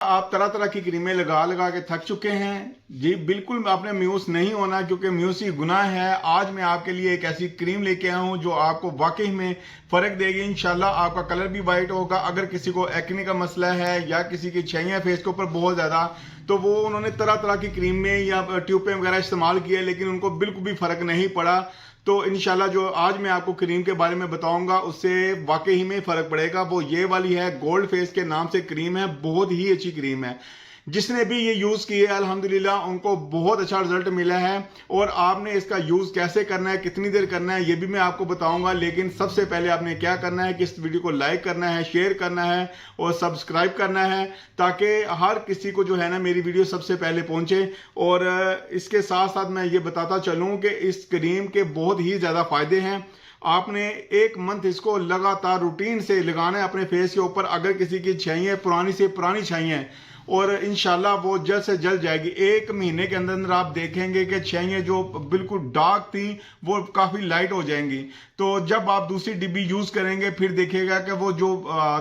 आप तरह तरह की क्रीमें लगा लगा के थक चुके हैं जी। बिल्कुल आपने मायूस नहीं होना, क्योंकि मायूसी गुनाह है। आज मैं आपके लिए एक ऐसी क्रीम लेके आया हूं जो आपको वाकई में फर्क देगी। इंशाल्लाह आपका कलर भी वाइट होगा। अगर किसी को एक्ने का मसला है या किसी की छाइयाँ फेस के ऊपर बहुत ज्यादा, तो वो उन्होंने तरह तरह की क्रीमें या ट्यूबें वगैरह इस्तेमाल किए, लेकिन उनको बिल्कुल भी फर्क नहीं पड़ा। तो इंशाल्लाह जो आज मैं आपको क्रीम के बारे में बताऊंगा उससे वाकई में फर्क पड़ेगा। वो ये वाली है, गोल्ड फेस के नाम से क्रीम है। बहुत ही अच्छी क्रीम है। जिसने भी ये यूज की है अल्हम्दुलिल्लाह उनको बहुत अच्छा रिजल्ट मिला है। और आपने इसका यूज कैसे करना है, कितनी देर करना है, ये भी मैं आपको बताऊंगा। लेकिन सबसे पहले आपने क्या करना है कि इस वीडियो को लाइक करना है, शेयर करना है और सब्सक्राइब करना है, ताकि हर किसी को जो है ना मेरी वीडियो सबसे पहले पहुंचे। और इसके साथ साथ मैं ये बताता चलूं कि इस क्रीम के बहुत ही ज्यादा फायदे हैं। आपने एक मंथ इसको लगातार रूटीन से लगाना है अपने फेस के ऊपर। अगर किसी की छाइयाँ पुरानी से पुरानी छाइयाँ हैं, और इंशाल्लाह वो जल्द से जल्द जाएगी। एक महीने के अंदर अंदर आप देखेंगे कि छाइयाँ जो बिल्कुल डार्क थी वो काफी लाइट हो जाएंगी। तो जब आप दूसरी डिब्बी यूज करेंगे फिर देखिएगा कि वो जो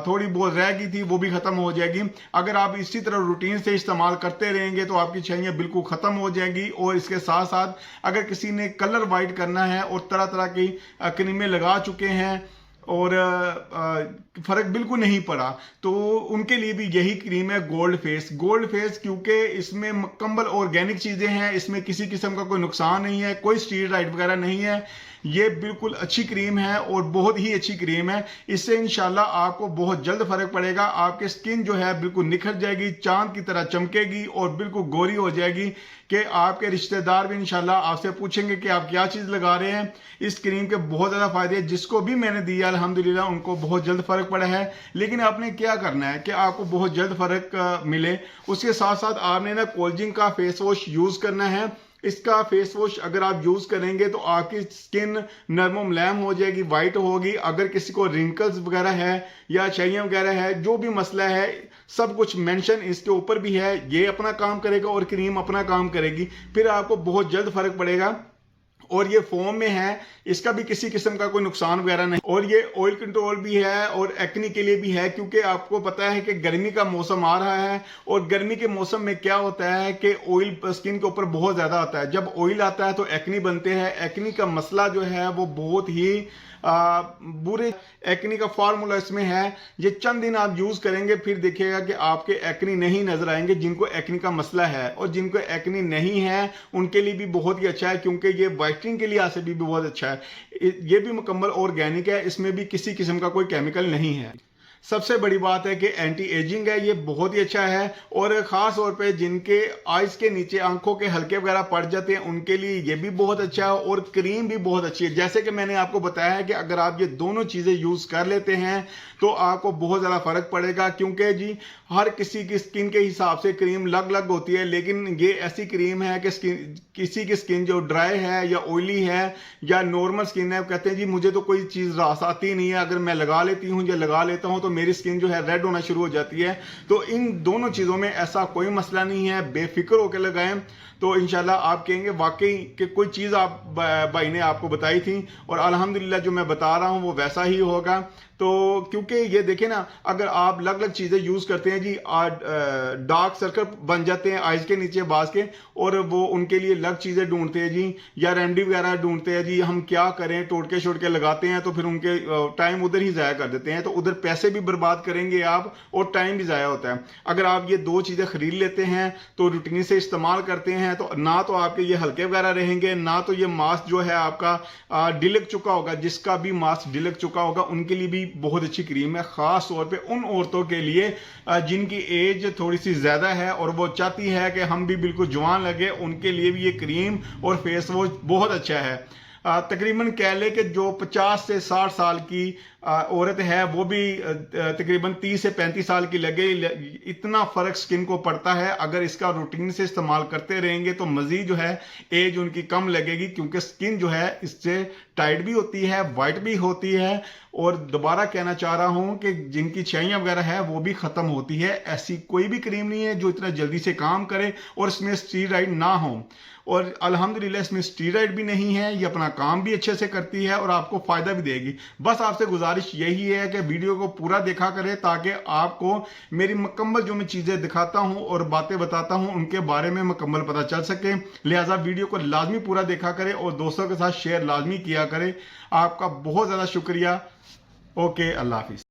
थोड़ी बहुत रह गई थी वो भी खत्म हो जाएगी। अगर आप इसी तरह रूटीन से इस्तेमाल करते रहेंगे तो आपकी छाइयाँ बिल्कुल खत्म हो जाएंगी। और इसके साथ साथ अगर किसी ने कलर वाइट करना है और तरह तरह की क्रीमें लगा चुके हैं और फर्क बिल्कुल नहीं पड़ा, तो उनके लिए भी यही क्रीम है गोल्ड फेस। गोल्ड फेस क्योंकि इसमें मुकम्मल ऑर्गेनिक चीजें हैं, इसमें किसी किस्म का कोई नुकसान नहीं है, कोई स्टीरॉइड वगैरह नहीं है। ये बिल्कुल अच्छी क्रीम है और बहुत ही अच्छी क्रीम है। इससे इंशाल्लाह आपको बहुत जल्द फर्क पड़ेगा। आपकी स्किन जो है बिल्कुल निखर जाएगी, चांद की तरह चमकेगी और बिल्कुल गोरी हो जाएगी कि आपके रिश्तेदार भी इंशाल्लाह आपसे पूछेंगे कि आप क्या चीज लगा रहे हैं। इस क्रीम के बहुत ज्यादा फायदे हैं। जिसको भी मैंने दिया अल्हम्दुलिल्लाह उनको बहुत जल्द फर्क पड़ा है। लेकिन आपने क्या करना है कि आपको बहुत जल्द फर्क मिले, उसके साथ साथ आपने ना कोलजिन का फेस वॉश यूज करना है। इसका फेस वॉश अगर आप यूज करेंगे तो आपकी स्किन नरम मुलायम हो जाएगी, वाइट होगी। अगर किसी को रिंकल्स वगैरह है या छाइयाँ वगैरह है, जो भी मसला है, सब कुछ मेंशन इसके ऊपर भी है। ये अपना काम करेगा और क्रीम अपना काम करेगी, फिर आपको बहुत जल्द फर्क पड़ेगा। और ये फोम में है, इसका भी किसी किस्म का कोई नुकसान वगैरह नहीं। और ये ऑयल कंट्रोल भी है और एक्नी के लिए भी है, क्योंकि आपको पता है कि गर्मी का मौसम आ रहा है। और गर्मी के मौसम में क्या होता है कि ऑयल स्किन के ऊपर बहुत ज्यादा आता है। जब ऑयल आता है तो एक्नी बनते हैं। एक्नी का मसला जो है वो बहुत ही बुरे एक्नी का फार्मूला इसमें है। ये चंद दिन आप यूज करेंगे फिर देखिएगा कि आपके एक्नी नहीं नजर आएंगे। जिनको एक्नी का मसला है और जिनको एक्नी नहीं है उनके लिए भी बहुत ही अच्छा है, क्योंकि ये वाइटनिंग के लिए से भी बहुत अच्छा है। ये भी मुकम्मल ऑर्गेनिक है, इसमें भी किसी किस्म का कोई केमिकल नहीं है। सबसे बड़ी बात है कि एंटी एजिंग है, ये बहुत ही अच्छा है। और खास तौर पे जिनके आइज के नीचे आंखों के हल्के वगैरह पड़ जाते हैं उनके लिए ये भी बहुत अच्छा है। और क्रीम भी बहुत अच्छी है। जैसे कि मैंने आपको बताया है कि अगर आप ये दोनों चीजें यूज कर लेते हैं तो आपको बहुत ज्यादा फर्क पड़ेगा, क्योंकि जी हर किसी की स्किन के हिसाब से क्रीम अलग अलग होती है। लेकिन ये ऐसी क्रीम है कि किसी की स्किन जो ड्राई है या ऑयली है या नॉर्मल स्किन है, कहते हैं जी मुझे तो कोई चीज रास आती नहीं है, अगर मैं लगा लेती हूँ या लगा लेता हूँ तो मेरी स्किन जो है रेड होना शुरू हो जाती है। तो इन दोनों चीजों में ऐसा कोई मसला नहीं है, बेफिक्र होकर लगाएं तो इंशाल्लाह आप कहेंगे वाकई कि कोई चीज आप भाई ने आपको बताई थी। और अल्हम्दुलिल्लाह जो मैं बता रहा हूं वो वैसा ही होगा। तो क्योंकि ये देखें ना, अगर आप अलग अलग चीजें यूज करते हैं जी, डार्क सर्कल बन जाते हैं आइज के नीचे बाज के, और वो उनके लिए अलग चीजें ढूंढते हैं जी, या रेमेडी वगैरह ढूंढते हैं जी। हम क्या करें, टोटके शोटके लगाते हैं तो फिर उनके टाइम उधर ही जाया कर देते हैं। तो उधर पैसे भी बर्बाद करेंगे आप और टाइम भी जाया होता है। अगर आप ये दो चीजें खरीद लेते हैं तो रूटीन से इस्तेमाल करते हैं तो ना तो आपके ये हल्के वगैरह रहेंगे, ना तो ये मास्क जो है आपका डिलक चुका होगा। जिसका भी मास्क डिलक चुका होगा उनके लिए भी बहुत अच्छी क्रीम है। खास तौर पे उन औरतों के लिए जिनकी एज थोड़ी सी ज्यादा है और वो चाहती है कि हम भी बिल्कुल जवान लगे, उनके लिए भी ये क्रीम और फेस वॉश बहुत अच्छा है। तकरीबन कह ले कि जो 50 से 60 साल की औरत है वो भी तकरीबन 30 से 35 साल की लगे। इतना फर्क स्किन को पड़ता है। अगर इसका रूटीन से इस्तेमाल करते रहेंगे तो मजीद जो है एज उनकी कम लगेगी, क्योंकि स्किन जो है इससे टाइट भी होती है, वाइट भी होती है। और दोबारा कहना चाह रहा हूं कि जिनकी छाइयाँ वगैरह है वो भी खत्म होती है। ऐसी कोई भी क्रीम नहीं है जो इतना जल्दी से काम करे और इसमें स्टीरॉइड ना हो। और अल्हम्दुलिल्लाह इसमें स्टीरॉइड भी नहीं है, ये अपना काम भी अच्छे से करती है और आपको फायदा भी देगी। बस आपसे गुजारिश गुजारिश यही है कि वीडियो को पूरा देखा करें ताकि आपको मेरी मुकम्मल जो मैं चीज़ें दिखाता हूं और बातें बताता हूं उनके बारे में मुकम्मल पता चल सके। लिहाजा वीडियो को लाजमी पूरा देखा करें और दोस्तों के साथ शेयर लाजमी किया करें। आपका बहुत ज़्यादा शुक्रिया। ओके, अल्लाह हाफिज़।